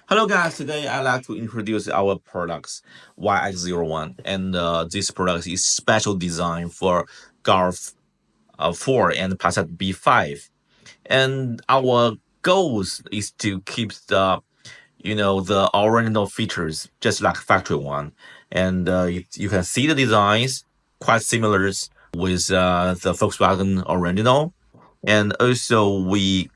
Hello guys, today I'd like to introduce our products YX01, and this product is special design for Golf 4 and Passat B5. And our goals is to keep the original features just like factory one. And you can see the designs quite similar with the Volkswagen original. And also we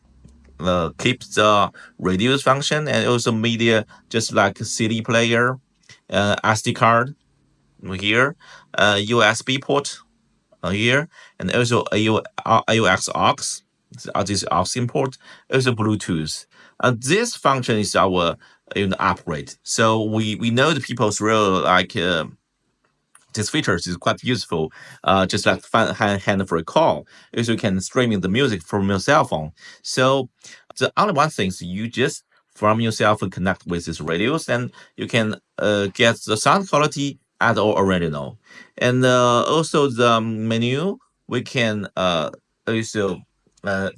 keeps the radios function and also media just like CD player, SD card here, USB port here, and also AUX aux, this aux import, also Bluetooth. This function is our upgrade. So we know the people's really like this feature is quite useful, just like hand for a call. Also, you can streaming the music from your cell phone. So the only one thing is you just from your cell phone connect with these radios, and you can get the sound quality at all original. And also the menu we can also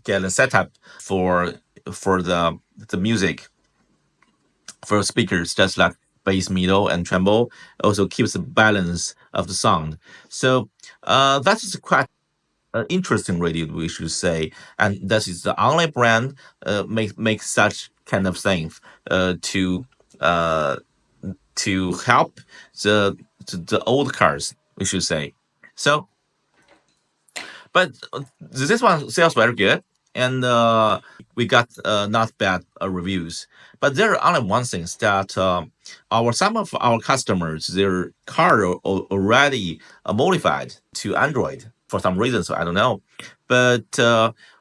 get a setup for the music for speakers, just like bass, middle, and treble, also keeps the balance of the sound. So that is quite interesting radio, we should say, and that is the only brand make such kind of things uh, to help the old cars, we should say. So but this one sells very good, and we got not bad reviews. But there are only one thing is that our some of our customers their car already modified to Android for some reason, so I don't know. But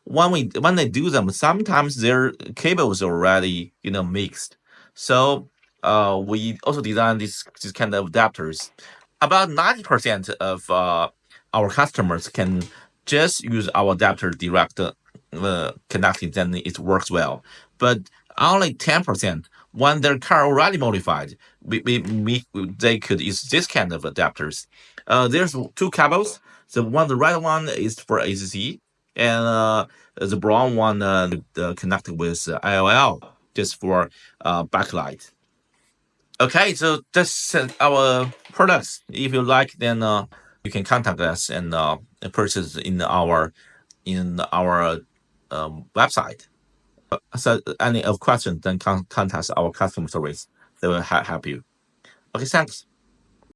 when they do them, sometimes their cables are already mixed. So we also design this kind of adapters. About 90% of our customers can just use our adapter direct connecting, then it works well. But only 10%, when their car already modified, they could use this kind of adapters. There's two cables. The red one is for ACC, and the brown one connected with ILL, just for backlight. Okay, so that's our products. If you like, then you can contact us and purchase in our website. So any of questions, then contact our customer service. They will help you. Okay, thanks.